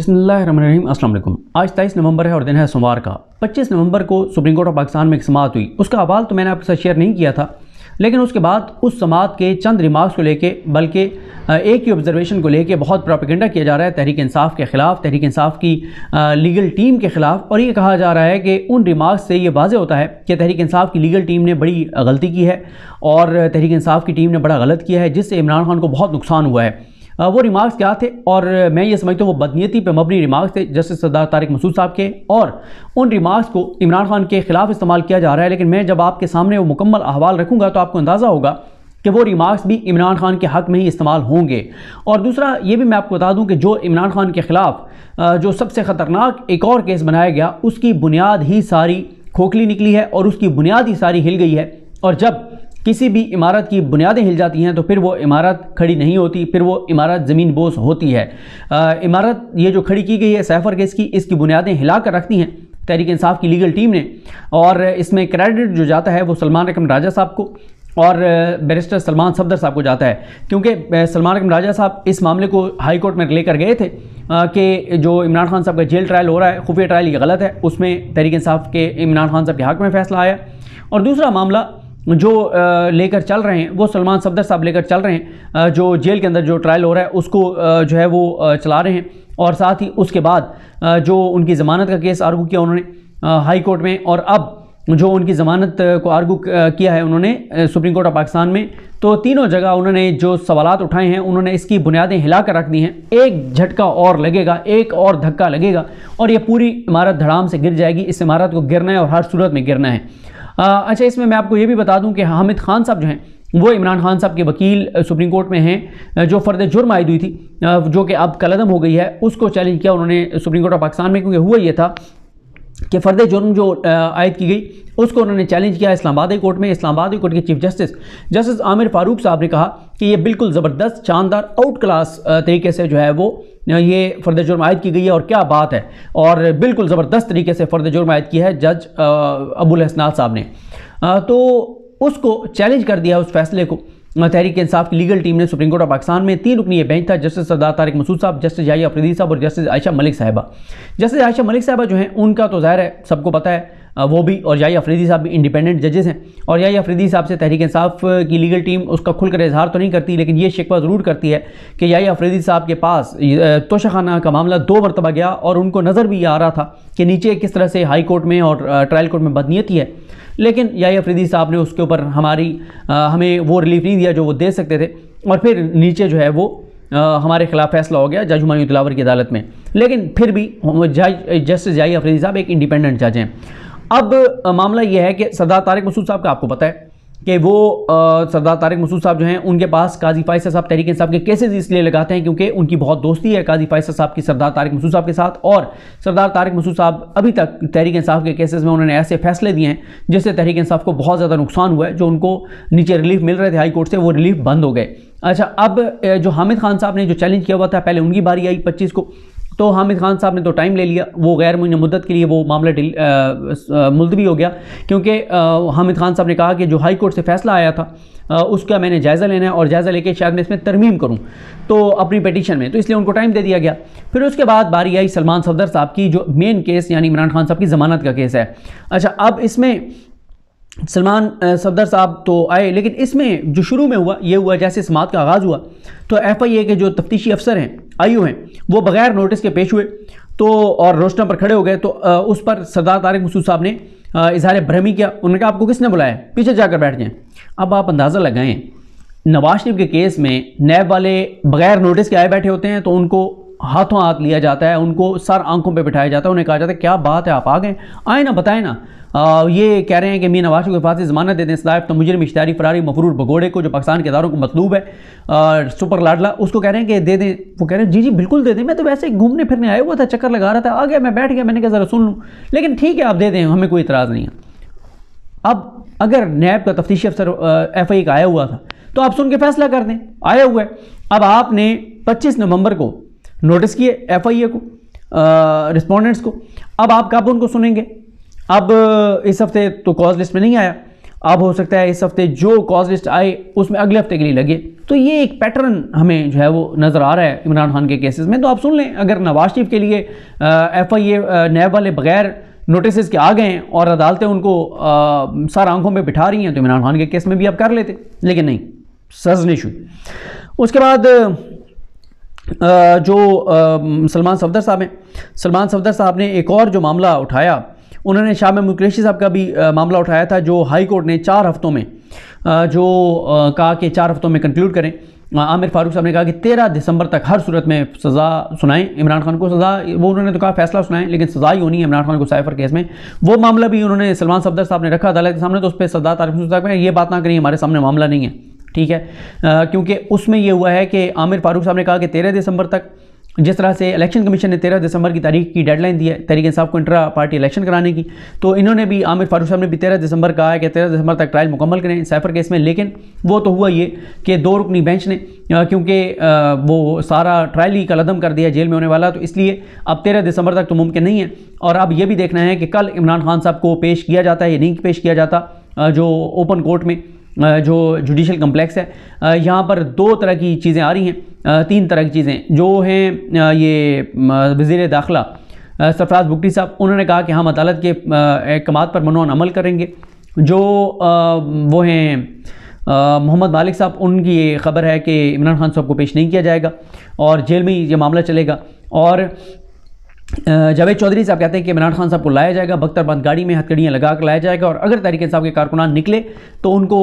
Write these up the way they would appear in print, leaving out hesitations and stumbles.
बिस्मिल्लाहिर्रहमानिर्रहीम। अस्सलाम वालेकुम। आज 23 नवंबर है और दिन है सोमवार का। 25 नवंबर को सुप्रीम कोर्ट ऑफ पाकिस्तान में एक समाअत हुई। उसका हवाला तो मैंने आपके साथ शेयर नहीं किया था, लेकिन उसके बाद उस समाअत के चंद रिमार्क्स को लेके, बल्कि एक ही ऑब्जर्वेशन को लेके बहुत प्रोपेगेंडा किया जा रहा है तहरीक इंसाफ के ख़िलाफ़, तहरीक इंसाफ की लीगल टीम के ख़िलाफ़। और ये कहा जा रहा है कि उन रिमार्क्स से ये वाज़े होता है कि तहरीक इंसाफ की लीगल टीम ने बड़ी गलती की है और तहरीक इंसाफ की टीम ने बड़ा गलत किया है, जिससे इमरान खान को बहुत नुकसान हुआ है। वो रिमार्क्स क्या थे, और मैं ये समझता हूँ वो बदनीयती पे मबनी रिमार्क्स थे जस्टिस सरदार तारिक मसूद साहब के, और उन रिमार्क्स को इमरान खान के ख़िलाफ़ इस्तेमाल किया जा रहा है। लेकिन मैं जब आपके सामने वो मुकम्मल अहवाल रखूँगा तो आपको अंदाज़ा होगा कि वो रिमार्क्स भी इमरान खान के हक़ में ही इस्तेमाल होंगे। और दूसरा ये भी मैं आपको बता दूँ कि जो इमरान खान के ख़िलाफ़ जो सबसे ख़तरनाक एक और केस बनाया गया, उसकी बुनियाद ही सारी खोखली निकली है और उसकी बुनियाद ही सारी हिल गई है। और जब किसी भी इमारत की बुनियादें हिल जाती हैं तो फिर वो इमारत खड़ी नहीं होती, फिर वो इमारत ज़मीन बोस होती है। इमारत ये जो खड़ी की गई है सैफर केस की, इसकी बुनियादें हिला कर रखती हैं तहरीक इंसाफ की लीगल टीम ने। और इसमें क्रेडिट जो जाता है वो सलमान अकरम राजा साहब को और बैरिस्टर सलमान सफदर साहब को जाता है, क्योंकि सलमान अकरम राजा साहब इस मामले को हाई कोर्ट में लेकर गए थे कि जो इमरान खान साहब का जेल ट्रायल हो रहा है, खुफिया ट्रायल, ये गलत है। उसमें तहरीक इंसाफ के इमरान खान साहब के हक़ में फ़ैसला आया। और दूसरा मामला जो लेकर चल रहे हैं वो सलमान सफदर साहब लेकर चल रहे हैं, जो जेल के अंदर जो ट्रायल हो रहा है उसको जो है वो चला रहे हैं। और साथ ही उसके बाद जो उनकी ज़मानत का केस आर्गू किया उन्होंने हाई कोर्ट में, और अब जो उनकी ज़मानत को आर्गू किया है उन्होंने सुप्रीम कोर्ट ऑफ पाकिस्तान में, तो तीनों जगह उन्होंने जो सवालात उठाए हैं उन्होंने इसकी बुनियादें हिला कर रख दी हैं। एक झटका और लगेगा, एक और धक्का लगेगा और ये पूरी इमारत धड़ाम से गिर जाएगी। इस इमारत को गिरना है और हर सूरत में गिरना है। अच्छा, इसमें मैं आपको ये भी बता दूं कि हामिद खान साहब जो हैं वो इमरान खान साहब के वकील सुप्रीम कोर्ट में हैं। जो फ़र्द जुर्म आयद हुई थी, जो कि अब कलअदम हो गई है, उसको चैलेंज किया उन्होंने सुप्रीम कोर्ट ऑफ पाकिस्तान में, क्योंकि हुआ ये था कि फ़र्द जुर्म जो आयद की गई उसको उन्होंने चैलेंज किया इस्लामाबाद कोर्ट में। इस्लामाबाद कोर्ट के चीफ जस्टिस आमिर फारूक साहब ने कहा कि ये बिल्कुल ज़बरदस्त, शानदार, आउट क्लास तरीके से जो है वो ये फ़र्द जुर्म आयद की गई है और क्या बात है, और बिल्कुल ज़बरदस्त तरीके से फ़र्द जुर्म आयद की है जज अबुल हसनात साहब ने। तो उसको चैलेंज कर दिया उस फैसले को तहरीक इंसाफ की लीगल टीम ने सुप्रीम कोर्ट ऑफ पाकिस्तान में। 3 रुकनी ये बेंच था, जस्टिस सरदार तारिक मसूद साहब, जस्टिस याहिया अफरीदी साहब और जस्टिस आयशा मलिक साहिबा। जस्टिस आयशा मलिक साहिबा जो हैं उनका तो ज़ाहिर है सबको पता है, वो भी, और याहिया अफरीदी साहब भी इंडिपेंडेंट जजेस हैं। और याहिया अफरीदी साहब से तहरीक इंसाफ की लीगल टीम उसका खुलकर इजहार तो नहीं करती, लेकिन ये शिकवा ज़रूर करती है कि याहिया अफरीदी साहब के पास तोशाखाना का मामला 2 मरतबा गया और उनको नज़र भी आ रहा था कि नीचे किस तरह से हाई कोर्ट में और ट्रायल कोर्ट में बदनीयती है, लेकिन याहिया अफरीदी साहब ने उसके ऊपर हमें वो रिलीफ नहीं दिया जो वो दे सकते थे। और फिर नीचे जो है वो हमारे खिलाफ फैसला हो गया जज हुमायूं दिलावर की अदालत में। लेकिन फिर भी जस्टिस याहिया अफरीदी साहब एक इंडिपेंडेंट जज हैं। अब मामला ये है कि सरदार तारिक मसूद साहब का आपको पता है कि वो सरदार तारिक मसूद साहब जो हैं उनके पास काजी फैसल साहब तहरीक इंसाफ के केसेस इसलिए लगाते हैं क्योंकि उनकी बहुत दोस्ती है काजी फैसल साहब की सरदार तारिक मसूद साहब के साथ। और सरदार तारिक मसूद साहब अभी तक तहरीक इंसाफ के केसेस में उन्होंने ऐसे फैसले दिए हैं जिससे तहरीक इंसाफ को बहुत ज़्यादा नुकसान हुआ है। जो उनको नीचे रिलीफ मिल रहे थे हाई कोर्ट से, वो रिलीफ बंद हो गए। अच्छा, अब जो हामिद खान साहब ने जो चैलेंज किया हुआ था, पहले उनकी बारी आई 25 को, तो हामिद खान साहब ने तो टाइम ले लिया, वो गैर मुद्दत के लिए वो मामला मुलतवी हो गया, क्योंकि हामिद खान साहब ने कहा कि जो हाई कोर्ट से फ़ैसला आया था उसका मैंने जायज़ा लेना है और जायज़ा लेके शायद मैं इसमें तरमीम करूं तो अपनी पिटीशन में, तो इसलिए उनको टाइम दे दिया गया। फिर उसके बाद बारी आई सलमान सफदर साहब की, जो मेन केस यानी इमरान खान साहब की ज़मानत का केस है। अच्छा, अब इसमें सलमान सफदर साहब तो आए, लेकिन इसमें जो शुरू में हुआ जैसे समाअत का आगाज़ हुआ तो FIA के जो तफ्तीशी अफसर हैं, IO हैं, वो बग़ैर नोटिस के पेश हुए तो और रोस्टम पर खड़े हो गए। तो उस पर सरदार तारिक मसूद साहब ने इजहार भरमी किया। उन्होंने कहा आपको किसने बुलाया, पीछे जाकर बैठ जाएं। अब आप अंदाज़ा लगाएं, नवाज शरीफ के केस में नैब वाले बग़ैर नोटिस के आए बैठे होते हैं तो उनको हाथों हाथ लिया जाता है, उनको सर आंखों पे बिठाया जाता है, उन्हें कहा जाता है क्या बात है आप आ गए, आए ना, बताएं ना। ये कह रहे हैं कि मीर नवाज शरीफ के फांसी ज़मानत दे दें सदाइफ तो मुजरिम इश्तिहारी फरारी मफरूर भगोड़े को, जो पाकिस्तान के इदारों को मतलूब है, सुपर लाडला, उसको कह रहे हैं कि दे दें। वो कह रहे हैं जी बिल्कुल दे दें, मैं तो वैसे ही घूमने फिरने आया हुआ था, चक्कर लगा रहा था, आ गया, मैं बैठ गया, मैंने कहा ज़रा सुन लूँ, लेकिन ठीक है आप दे दें, हमें कोई इतराज़ नहीं है। अब अगर नैब का तफ्तीशी अफसर FIA का आया हुआ था तो आप सुन के फैसला कर दें, आया हुआ है। अब आपने 25 नवंबर को नोटिस किए FIA को, रिस्पोंडेंट्स को, अब आप कब उनको सुनेंगे? अब इस हफ्ते तो कॉज लिस्ट में नहीं आया अब हो सकता है इस हफ्ते जो कॉज लिस्ट आए उसमें अगले हफ्ते के लिए लगे। तो ये एक पैटर्न हमें जो है वो नज़र आ रहा है इमरान खान के केसेस में। तो आप सुन लें, अगर नवाज शरीफ के लिए FIA नैब वाले बगैर नोटिस के आ गए हैं और अदालतें उनको सर आंखों में बिठा रही हैं, तो इमरान खान के केस में भी आप कर लेते, लेकिन नहीं, साजिश हुई। उसके बाद जो सलमान सफदर साहब हैं, सलमान सफदर साहब ने एक और जो मामला उठाया, उन्होंने शाह महमूद कुरैशी साहब का भी मामला उठाया था, जो हाई कोर्ट ने 4 हफ्तों में कहा कि 4 हफ्तों में कंक्लूड करें। आमिर फारूक साहब ने कहा कि 13 दिसंबर तक हर सूरत में सज़ा सुनाएं इमरान खान को। सज़ा वो उन्होंने तो कहा फैसला सुनाएं, लेकिन सज़ा ही होनी है इमरान खान को साइफर केस में। वो मामला भी उन्होंने सलमान सफदर साहब ने रखा अदालत के सामने, तो उस पर सज्जाद तारिक मसूद साहब ने ये बात ना करी हमारे सामने मामला नहीं है, ठीक है, क्योंकि उसमें ये हुआ है कि आमिर फारूक साहब ने कहा कि 13 दिसंबर तक, जिस तरह से इलेक्शन कमीशन ने 13 दिसंबर की तारीख की डेडलाइन दी है तहरीक इंसाफ को इंट्रा पार्टी इलेक्शन कराने की, तो इन्होंने भी, आमिर फारूक साहब ने भी 13 दिसंबर कहा है कि 13 दिसंबर तक ट्रायल मुकम्मल करें साइफर केस में। लेकिन वो तो हुआ ये कि 2 रुकनी बेंच ने, क्योंकि वो सारा ट्रायल ही कलअदम कर दिया जेल में होने वाला, तो इसलिए अब 13 दिसंबर तक तो मुमकिन नहीं है। और अब ये भी देखना है कि कल इमरान खान साहब को पेश किया जाता है या नहीं पेश किया जाता, जो ओपन कोर्ट में जो जुडिशल कम्प्लेक्स है। यहाँ पर 2 तरह की चीज़ें आ रही हैं, 3 तरह की चीज़ें जो हैं। ये वज़ीर दाखिला सरफराज बुगटी साहब, उन्होंने कहा कि हम अदालत के अहकामात पर मनोन अमल करेंगे। जो वो हैं मोहम्मद मालिक साहब, उनकी ये खबर है कि इमरान खान साहब को पेश नहीं किया जाएगा और जेल में ही ये मामला चलेगा। और जावेद चौधरी साहब कहते हैं कि इमरान खान साहब को लाया जाएगा, बख्तरबंद गाड़ी में हथकड़ियाँ लगा कर लाया जाएगा, और अगर तहरीक इंसाफ के कारकुनान निकले तो उनको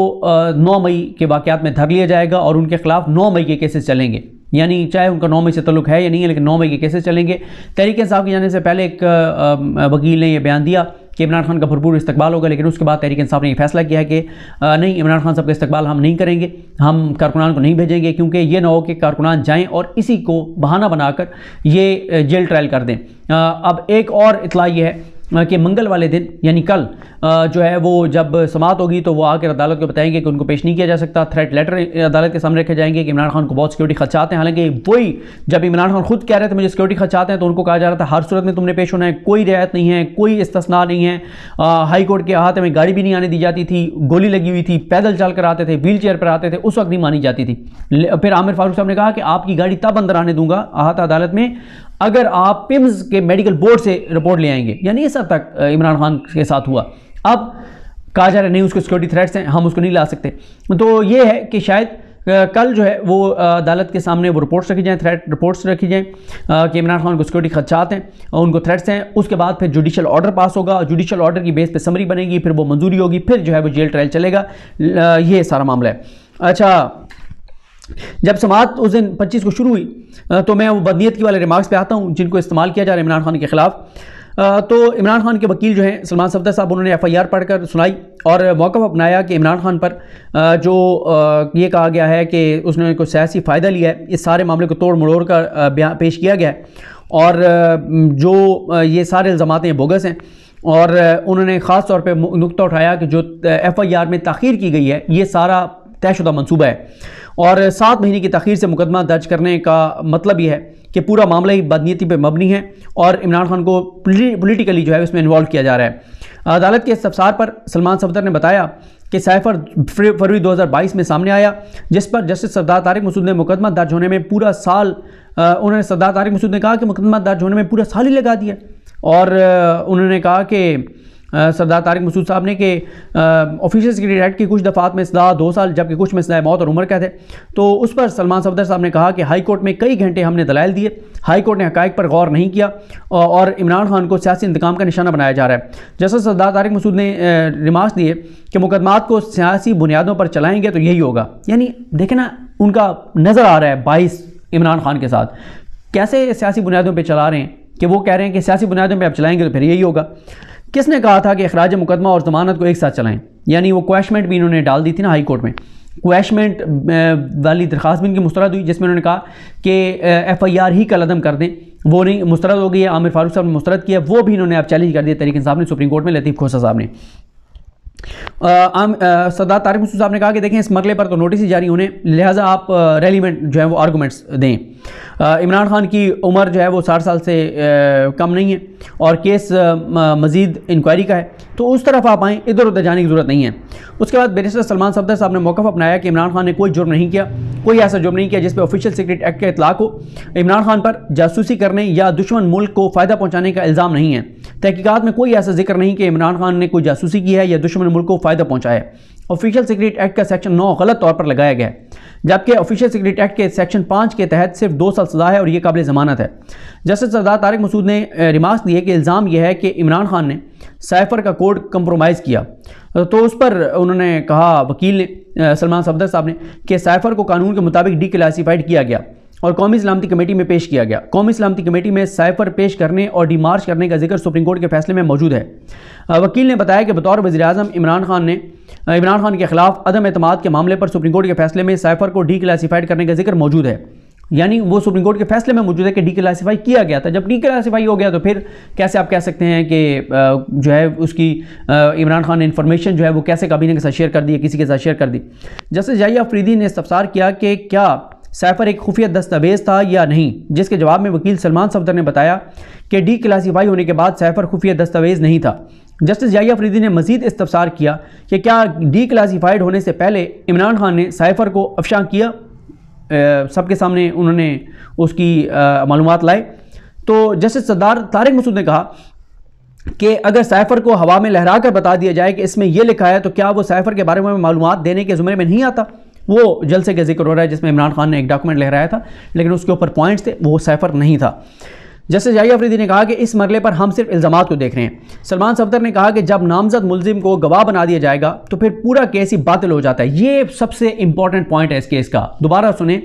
9 मई के वाक़यात में धर लिया जाएगा और उनके खिलाफ 9 मई के केसेस चलेंगे। यानी चाहे उनका 9 मई से तल्लुक़ है या नहीं है, लेकिन 9 मई के केसेस चलेंगे। तहरीक इंसाफ के जाने से पहले एक वकील ने यह बयान दिया कि इमरान खान का भरपूर इस्तकबाल होगा, लेकिन उसके बाद तहरीक इंसाफ ने यह फैसला किया है कि नहीं, इमरान खान साहब का इस्तकबाल हम नहीं करेंगे, हम कारकुनान को नहीं भेजेंगे, क्योंकि ये ना हो कि कारकुनान जाएँ और इसी को बहाना बनाकर ये जेल ट्रायल कर दें। अब एक और इतला ये है कि मंगल वाले दिन यानी कल जो है वो जब समाअत होगी तो वो आकर अदालत को बताएंगे कि उनको पेश नहीं किया जा सकता। थ्रेट लेटर अदालत के सामने रखे जाएंगे कि इमरान खान को बहुत सिक्योरिटी खदशात हैं। हालांकि वही जब इमरान खान खुद कह रहे थे मुझे सिक्योरिटी खदशात हैं, तो उनको कहा जा रहा था हर सूरत में तुमने पेश होना है, कोई रियायत नहीं है, कोई इस्तिस्ना नहीं है। हाई कोर्ट के अहाते में गाड़ी भी नहीं आने दी जाती थी, गोली लगी हुई थी, पैदल चल कर आते थे, व्हील चेयर पर आते थे, उस वक्त नहीं मानी जाती थी। फिर आमिर फारूक साहब ने कहा कि आपकी गाड़ी तब अंदर आने दूंगा अहाता अदालत में अगर आप पिम्स के मेडिकल बोर्ड से रिपोर्ट ले आएंगे। यानी इस हद तक इमरान खान के साथ हुआ। अब कहा जा रहा है नहीं, उसको सिक्योरिटी थ्रेट्स हैं, हम उसको नहीं ला सकते। तो ये है कि शायद कल जो है वो अदालत के सामने वो रिपोर्ट्स रखी जाएँ, थ्रेट रिपोर्ट्स रखी जाएँ कि इमरान खान को सिक्योरिटी खदशात हैं और उनको थ्रेट्स हैं। उसके बाद फिर जुडिशल ऑर्डर पास होगा, जुडिशल ऑर्डर की बेस पे समरी बनेगी, फिर वो मंजूरी होगी, फिर जो है वो जेल ट्रायल चलेगा। ये सारा मामला है। अच्छा, जब समाअत उस दिन 25 को शुरू हुई तो मैं वो बदनीयत की वाले रिमार्क्स पे आता हूँ जिनको इस्तेमाल किया जा रहा है इमरान खान के ख़िलाफ़। तो इमरान खान के वकील जो हैं सलमान सफदर साहब, उन्होंने FIR पढ़कर सुनाई और मौक़िफ़ अपनाया कि इमरान खान पर जो ये कहा गया है कि उसने कोई सियासी फ़ायदा लिया है, इस सारे मामले को तोड़ मरोड़ कर बयान पेश किया गया है और जो ये सारे इल्ज़ामात हैं बोगस हैं। और उन्होंने ख़ास तौर पर नुक्ता उठाया कि जो FIR में ताख़ीर की गई है ये सारा तयशुदा मनसूबा है और 7 महीने की ताख़ीर से मुकदमा दर्ज करने का मतलब ये है कि पूरा मामला ही बदनीयती पे मबनी है और इमरान खान को पॉलिटिकली जो है उसमें इन्वॉल्व किया जा रहा है। अदालत के इस्तफसार पर सलमान सफदर ने बताया कि साइफर फरवरी 2022 में सामने आया, जिस पर जस्टिस सरदार तारिक मसूद ने मुकदमा दर्ज होने में पूरा साल, उन्होंने सरदार तारिक मसूद ने कहा कि मुकदमा दर्ज होने में पूरा साल ही लगा दिया। और उन्होंने कहा कि सरदार तारिक मसूद साहब ने कि ऑफिशियल सिक्योरिटी एक्ट की कुछ दफ़ात में सज़ा 2 साल जबकि कुछ में सज़ा मौत और उम्र कैद है। तो उस पर सलमान सफदर साहब ने कहा कि हाई कोर्ट में कई घंटे हमने दलाइल दिए, हाई कोर्ट ने हक़ाइक़ पर गौर नहीं किया और इमरान खान को सियासी इंतकाम का निशाना बनाया जा रहा है। जैसे सरदार तारिक मसूद ने रिमार्क्स दिए कि मुकदमात को सियासी बुनियादों पर चलाएँगे तो यही होगा। यानी देखें ना, उनका नज़र आ रहा है 22 इमरान खान के साथ कैसे सियासी बुनियादों पर चला रहे हैं कि वो कह रहे हैं कि सियासी बुनियादों पर आप चलाएँगे तो फिर यही होगा। किसने कहा था कि अखराज मुकदमा और ज़मानत को एक साथ चलाएं? यानी वो क्वैशमेंट भी इन्होंने डाल दी थी ना हाई कोर्ट में, क्वैशमेंट वाली दरख्वास्त भी इनकी मुस्तरद हुई जिसमें उन्होंने कहा कि FIR ही कलअदम कर दें, वो नहीं मुस्तरद हो गई है। आमिर फारूक साहब ने मुस्तरद किया, वो भी इन्होंने अब चैलेंज कर दिया तहरीक इंसाफ ने सुप्रीम कोर्ट में, लतीफ़ खोसा साहब ने। सरदार तारिक मसूद साहब ने कहा कि देखें इस मरले पर तो नोटिस ही जारी होने, लिहाजा आप रेलिवेंट जो है वो आर्गूमेंट्स दें। इमरान खान की उम्र जो है वो 60 साल से कम नहीं है और केस मज़ीद इंक्वायरी का है। तो उस तरफ आप आएँ, इधर उधर जाने की ज़रूरत नहीं है। उसके बाद बैरिस्टर सलमान सफदर साहब ने मौक़िफ़ अपनाया कि इमरान खान ने कोई जुर्म नहीं किया, कोई ऐसा जुर्म नहीं किया जिस पर ऑफिशियल सीक्रेट एक्ट का इतलाक़ हो। इमरान खान पर जासूसी करने या दुश्मन मुल्क को फ़ायदा पहुँचाने का इल्ज़ाम नहीं है। तहकीकात में कोई ऐसा जिक्र नहीं कि इमरान खान ने कोई जासूसी की है या दुश्मन मुल्क को फ़ायदा पहुँचाया है। ऑफिशियल सीक्रेट एक्ट का सेक्शन 9 गलत तौर पर लगाया गया है, जबकि ऑफिशियल सीक्रेट एक्ट के सेक्शन 5 के तहत सिर्फ 2 साल सज़ा है और ये काबिल ज़मानत है। जस्टिस सरदार तारिक मसूद ने रिमार्क्स दिए कि इल्ज़ाम यह है कि इमरान खान ने साइफ़र का कोड कंप्रोमाइज़ किया। तो उस पर उन्होंने कहा, वकील ने सलमान सफदर साहब ने, कि साइफ़र को कानून के मुताबिक डीक्लासिफाइड किया गया और कौमी सलामती कमेटी में पेश किया गया। कौमी सलामती कमेटी में साइफ़र पेश करने और डिमार्च करने का जिक्र सुप्रीम कोर्ट के फैसले में मौजूद है। वकील ने बताया कि बतौर वज़ीर-ए-आज़म इमरान खान के खिलाफ अदम एतमाद के मामले पर सुप्रीम कोर्ट के फैसले में साइफ़र को डीक्लासिफाइड करने का जिक्र मौजूद है। यानी वो सुप्रीम कोर्ट के फैसले में मौजूद है कि डीक्लासिफाई किया गया था। जब डीक्लासिफाई हो गया तो फिर कैसे आप कह सकते हैं कि जो है उसकी इमरान खान ने इन्फॉर्मेशन जो है वो कैसे काबीना के साथ शेयर कर दी, किसी के साथ शेयर कर दी। जस्टिस जाहिया अफरीदी ने इस्तफसार किया कि क्या साइफ़र एक खुफिया दस्तावेज़ था या नहीं, जिसके जवाब में वकील सलमान सफदर ने बताया कि डीक्लासिफाई होने के बाद साइफ़र खुफिया दस्तावेज़ नहीं था। जस्टिस जाहिया अफरीदी ने मज़ीद इस्तफसार किया कि क्या डीक्लासिफाइड होने से पहले इमरान खान ने साइफ़र को अफशा किया। सबके सामने उन्होंने उसकी मालूमात लाए। तो जस्टिस सरदार तारिक मसूद ने कहा कि अगर साइफ़र को हवा में लहरा कर बता दिया जाए कि इसमें यह लिखा है, तो क्या वो साइफ़र के बारे में मालूमात देने के ज़ुमरे में नहीं आता। वो जलसे का जिक्र हो रहा है जिसमें इमरान खान ने एक डॉक्यूमेंट लहराया था, लेकिन उसके ऊपर पॉइंट्स थे, वो साइफ़र नहीं था। जस्टिस जाहिया अफरीदी ने कहा कि इस मरले पर हम सिर्फ इल्ज़ामात को देख रहे हैं। सलमान सफदर ने कहा कि जब नामजद मुलजिम को गवाह बना दिया जाएगा तो फिर पूरा केस ही बातिल हो जाता है। ये सबसे इंपॉर्टेंट पॉइंट है इस केस का। दोबारा सुने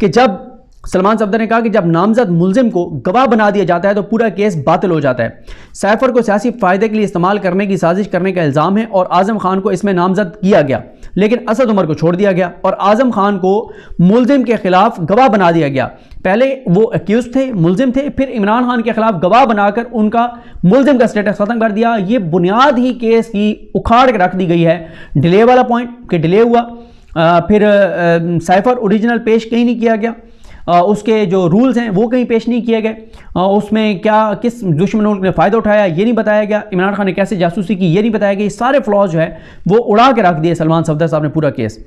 कि जब सलमान सफदर ने कहा कि जब नामजद मुलजिम को गवाह बना दिया जाता है तो पूरा केस बातिल हो जाता है। साइफ़र को सियासी फ़ायदे के लिए इस्तेमाल करने की साजिश करने का इल्ज़ाम है और आज़म खान को इसमें नामजद किया गया, लेकिन असद उमर को छोड़ दिया गया और आज़म खान को मुलजिम के खिलाफ गवाह बना दिया गया। पहले वो एक्यूज थे, मुलजिम थे, फिर इमरान खान के खिलाफ गवाह बनाकर उनका मुलजिम का स्टेटस ख़त्म कर दिया। ये बुनियाद ही केस की उखाड़ के रख दी गई है। डिले वाला पॉइंट कि डिले हुआ, फिर साइफ़र ओरिजिनल पेश कहीं नहीं किया गया, उसके जो रूल्स हैं वो कहीं पेश नहीं किए गए, उसमें क्या किस दुश्मन मुल्क ने फ़ायदा उठाया ये नहीं बताया गया, इमरान खान ने कैसे जासूसी की ये नहीं बताया गया। ये सारे फ्लॉज जो है वो उड़ा के रख दिए सलमान सफदर साहब ने पूरा केस।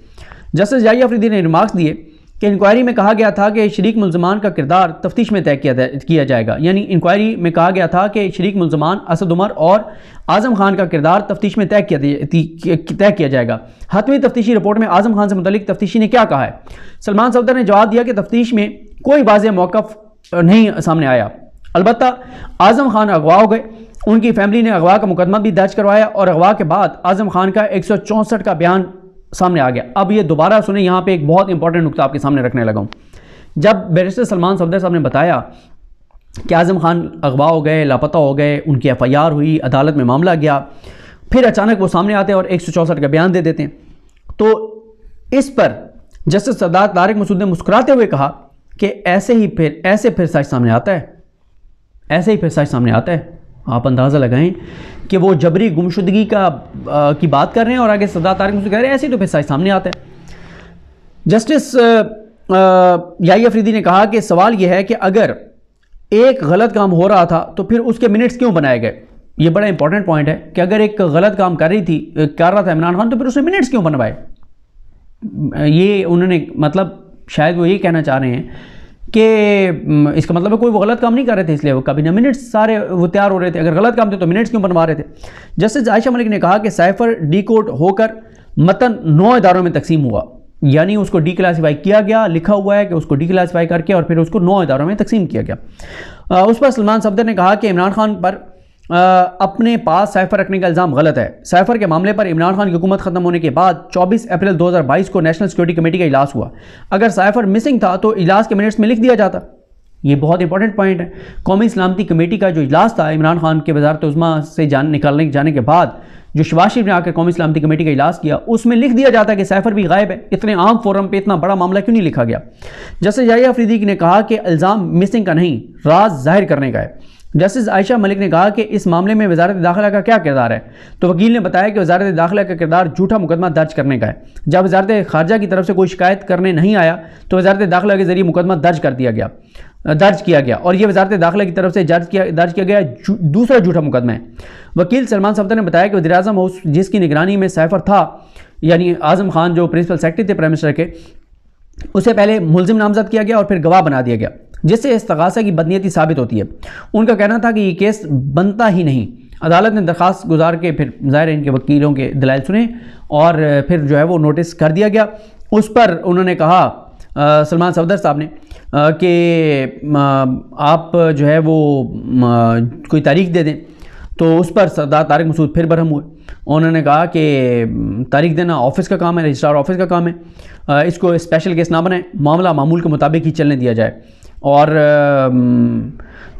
जस्टिस जाहिया अफरीदी ने रिमार्क्स दिए कि इंक्वायरी में कहा गया था कि शरीक मुल्ज़मान का किरदार तफ्तीश में तय किया जाएगा। यानी इंक्वायरी में कहा गया था कि शरीक मुल्ज़मान असद उमर और आज़म खान का किरदार तफ्तीश में तय किया जाएगा। हतमी तफ्तीशी रिपोर्ट में आज़म खान से मुतल्लिक तफ्तीशी ने क्या कहा है। सलमान सफदर ने जवाब दिया कि तफ्तीश में कोई वाज़ेह मौक़िफ़ नहीं सामने आया। अलबत्ता आज़म खान अगवा हो गए, उनकी फैमिली ने अगवा का मुकदमा भी दर्ज करवाया और अगवा के बाद आज़म खान का 164 का बयान सामने आ गया। अब ये दोबारा सुने, यहाँ पे एक बहुत इंपॉर्टेंट नुकता आपके सामने रखने लगा हूँ। जब बैरिस्टर सलमान सफदर साहब ने बताया कि आज़म खान अगवा हो गए, लापता हो गए, उनकी FIR हुई, अदालत में मामला गया, फिर अचानक वो सामने आते हैं और 164 का बयान दे देते हैं, तो इस पर जस्टिस सरदार तारिक मसूद ने मुस्कुराते हुए कहा कि ऐसे फिर सच सामने आता है, ऐसे ही फिर सच सामने आता है। आप अंदाज़ा लगाएं कि वो जबरी गुमशुदगी की बात कर रहे हैं और आगे सरदार तारिक मसूद कह रहे हैं ऐसे ही तो फिर सच सामने आता है। जस्टिस जाहिया अफरीदी ने कहा कि सवाल यह है कि अगर एक गलत काम हो रहा था तो फिर उसके मिनट्स क्यों बनाए गए। ये बड़ा इंपॉर्टेंट पॉइंट है कि अगर एक गलत काम कर रहा था इमरान खान तो फिर उसने मिनट्स क्यों बनवाए। ये उन्होंने मतलब शायद वो ये कहना चाह रहे हैं कि इसका मतलब है कोई वो गलत काम नहीं कर रहे थे इसलिए वो कभी ना मिनट्स सारे वो तैयार हो रहे थे, अगर गलत काम थे तो मिनट्स क्यों बनवा रहे थे। जस्टिस आयशा मलिक ने कहा कि साइफ़र डीकोड होकर मतन 9 इदारों में तकसीम हुआ, यानी उसको डीक्लासिफाई किया गया, लिखा हुआ है कि उसको डीक्लासिफाई करके और फिर उसको 9 इदारों में तकसीम किया गया। उस पर सलमान सफदर ने कहा कि इमरान खान पर अपने पास साइफ़र रखने का इल्ज़ाम गलत है। साइफ़र के मामले पर इमरान खान की हुकूमत ख़त्म होने के बाद 24 अप्रैल 2022 को नेशनल सिक्योरिटी कमेटी का इजलास हुआ। अगर साइफ़र मिसिंग था तो इजलास के मिनट्स में लिख दिया जाता। ये बहुत इंपॉर्टेंट पॉइंट है। कौमी सलामती कमेटी का जो इजलास था इमरान खान के वज़ारत उज़्मा से निकालने जाने के बाद जो शहबाज शरीफ ने आकर कौमी सलामती कमेटी का इजलास किया, उसमें लिख दिया जाता कि साइफ़र भी गायब है। इतने आम फोरम पे इतना बड़ा मामला क्यों नहीं लिखा गया। जस्टिस जाहिया अफरीदी ने कहा कि इल्ज़ाम मिसिंग का नहीं, राज जाहिर करने का है। जस्टिस आयशा मलिक ने कहा कि इस मामले में वजारत दाखिला का क्या किरदार है, तो वकील ने बताया कि वजारत दाखिला का किरदार झूठा मुकदमा दर्ज करने का है। जब वजारत खारजा की तरफ से कोई शिकायत करने नहीं आया तो वजारत दाखिला के जरिए मुकदमा दर्ज कर दिया गया। दर्ज किया गया और ये वजारत दाखिला की तरफ से दर्ज किया गया दूसरा झूठा मुकदमा है। वकील सलमान सफदर ने बताया कि वज़ीर-ए-आज़म हाउस जिसकी निगरानी में सैफर था, यानी आज़म खान जो प्रिंसिपल सेक्रेटरी थे प्राइम मिनिस्टर के, उसे पहले मुलजिम नामजद किया गया और फिर गवाह बना दिया गया, जिससे इस्तगासा की बदनीयती साबित होती है। उनका कहना था कि ये केस बनता ही नहीं। अदालत ने दरख्वास्त गुजार के फिर ज़ाहिर इनके वकीलों के दलाइल सुने और फिर जो है वो नोटिस कर दिया गया। उस पर उन्होंने कहा सलमान सफदर साहब ने कि आप जो है वो कोई तारीख दे दें, तो उस पर सरदार तारिक मसूद फिर बरहम हुए। उन्होंने कहा कि तारीख देना ऑफिस का काम है, रजिस्ट्रार ऑफिस का काम है, इसको स्पेशल केस ना बनाए, मामला मामूल के मुताबिक ही चलने दिया जाए। और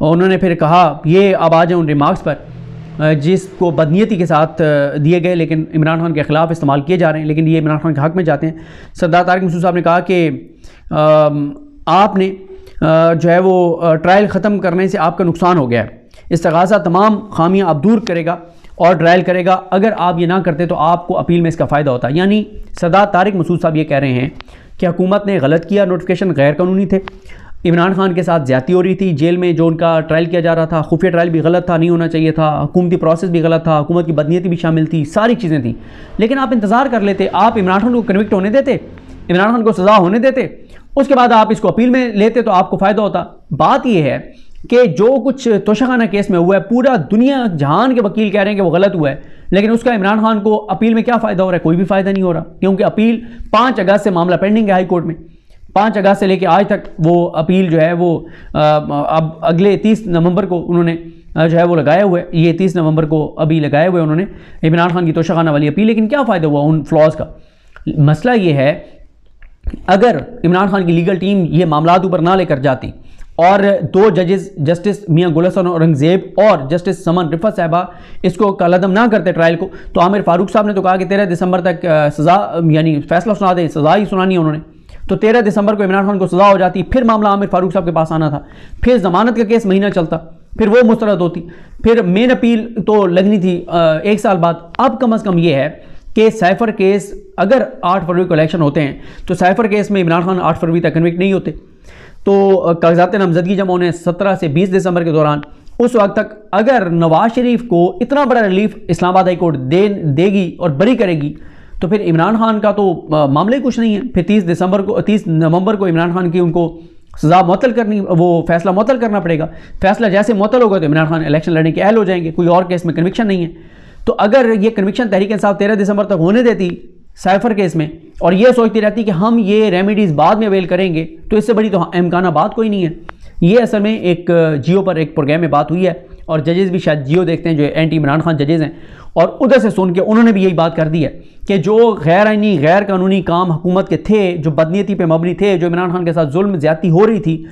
उन्होंने फिर कहा ये अब आ जाए उन रिमार्क्स पर जिसको बदनीयती के साथ दिए गए लेकिन इमरान खान के ख़िलाफ़ इस्तेमाल किए जा रहे हैं, लेकिन ये इमरान खान के हक़ में जाते हैं। सरदार तारिक मसूद साहब ने कहा कि आपने जो है वो ट्रायल ख़त्म करने से आपका नुकसान हो गया है, इस्तगासा तमाम खामियां अब दूर करेगा और ट्रायल करेगा, अगर आप ये ना करते तो आपको अपील में इसका फ़ायदा होता। यानी सरदार तारिक मसूद साहब ये कह रहे हैं कि हुकूमत ने गलत किया, नोटिफिकेशन गैर कानूनी थे, इमरान खान के साथ ज़्यादती हो रही थी, जेल में जो उनका ट्रायल किया जा रहा था, खुफिया ट्रायल भी गलत था, नहीं होना चाहिए था, हुकूमती प्रोसेस भी गलत था, हुकूमत की बदनीयती भी शामिल थी, सारी चीज़ें थी। लेकिन आप इंतज़ार कर लेते, आप इमरान खान को कन्विक्ट होने देते, इमरान खान को सज़ा होने देते, उसके बाद आप इसको अपील में लेते तो आपको फ़ायदा होता। बात यह है कि जो कुछ तोशाखाना केस में हुआ है, पूरा दुनिया जहान के वकील कह रहे हैं कि वो गलत हुआ है, लेकिन उसका इमरान खान को अपील में क्या फ़ायदा हो रहा है? कोई भी फ़ायदा नहीं हो रहा, क्योंकि अपील 5 अगस्त से मामला पेंडिंग है हाई कोर्ट में। 5 अगस्त से लेकर आज तक वो अपील जो है वो अब अगले 30 नवंबर को उन्होंने जो है वो लगाया हुआ है, ये 30 नवंबर को अभी लगाए हुए उन्होंने इमरान खान की तोशाखाना वाली अपील। लेकिन क्या फ़ायदा हुआ उन फ्लॉज का? मसला ये है, अगर इमरान खान की लीगल टीम ये मामलात ऊपर ना लेकर जाती और 2 जजेस जस्टिस मियां गुल हसन औरंगज़ेब और जस्टिस समन रिफत साहिबा इसको कलअदम ना करते ट्रायल को, तो आमिर फारूक साहब ने तो कहा कि 13 दिसंबर तक सज़ा यानी फैसला सुना दे, सज़ा ही सुनानी है उन्होंने। तो 13 दिसंबर को इमरान खान को सज़ा हो जाती, फिर मामला आमिर फारूक साहब के पास आना था, फिर ज़मानत का केस महीना चलता, फिर वो मुस्तरद होती, फिर मेन अपील तो लगनी थी 1 साल बाद। अब कम अज़ कम ये है कि साइफर केस अगर 8 फरवरी को इलेक्शन होते हैं तो साइफर केस में इमरान खान 8 फरवरी तक कन्विक्ट नहीं होते, तो कागजात नामजदगी जमा होने 17 से 20 दिसंबर के दौरान, उस वक्त तक अगर नवाज शरीफ को इतना बड़ा रिलीफ इस्लामाबाद हाई कोर्ट देगी और बरी करेगी, तो फिर इमरान खान का तो मामला ही कुछ नहीं है। फिर 30 नवंबर को इमरान खान की उनको सज़ा मुअत्तल करनी, वो फैसला मुअत्तल करना पड़ेगा। फैसला जैसे मुअत्तल होगा तो इमरान खान इलेक्शन लड़ने के अहल हो जाएंगे, कोई और केस में कन्विक्शन नहीं है। तो अगर ये कन्विक्शन तहरीक इंसाफ 13 दिसंबर तक होने देती साइफर केस में और ये सोचती रहती कि हम ये रेमेडीज़ बाद में अवेल करेंगे, तो इससे बड़ी तो इम्काना बात कोई नहीं है। ये असल में एक जियो पर एक प्रोग्राम में बात हुई है और जजेस भी शायद जियो देखते हैं जो एंटी इमरान खान जजेस हैं, और उधर से सुन के उन्होंने भी यही बात कर दी है कि जो गैर आइनी गैर कानूनी काम हुकूमत के थे, जो बदनीयती पे मबनी थे, जो इमरान खान के साथ जुल्म ज़्यादती हो रही थी,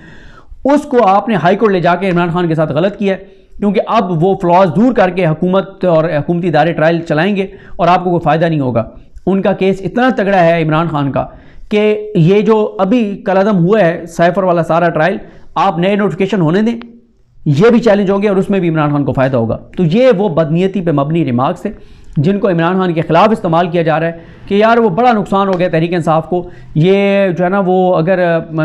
उसको आपने हाई कोर्ट ले जाके इमरान खान के साथ गलत किया है, क्योंकि अब वो फ्लॉज दूर करके हुकूमत और हुकूमती इदारे ट्रायल चलाएंगे और आपको कोई फ़ायदा नहीं होगा। उनका केस इतना तगड़ा है इमरान खान का कि ये जो अभी कलअदम हुआ है साइफर वाला सारा ट्रायल, आप नए नोटिफिकेशन होने दें, ये भी चैलेंज होंगे और उसमें भी इमरान खान को फ़ायदा होगा। तो ये वो बदनीयती पे मबनी रिमार्क्स है जिनको इमरान खान के ख़िलाफ़ इस्तेमाल किया जा रहा है कि यार वो बड़ा नुकसान हो गया तहरीक इंसाफ को, ये जो है ना वो अगर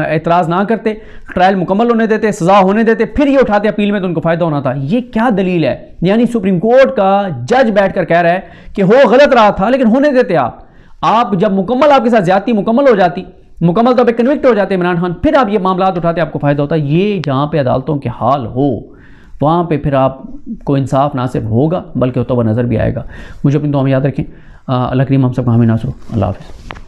एतराज़ ना करते, ट्रायल मुकम्मल होने देते, सज़ा होने देते, फिर ये उठाते अपील में तो उनको फ़ायदा होना था। ये क्या दलील है? यानी सुप्रीम कोर्ट का जज बैठ कर कह रहा है कि हो गलत रहा था लेकिन होने देते आप जब मुकम्मल आपके साथ ज़्यादती मुकम्मल हो जाती, मुकम्मल तौर पर कन्विक्ट हो जाते इमरान खान, फिर आप ये मामला उठाते, आपको फ़ायदा होता। ये जहाँ पे अदालतों के हाल हो वहाँ पे फिर आपको इंसाफ ना सिर्फ होगा बल्कि होता हुआ नज़र भी आएगा। मुझे अपनी दुआ में याद रखें। अल्लाह करीम हम सब का हामी नासर हो। अल्लाह हाफ़िज़।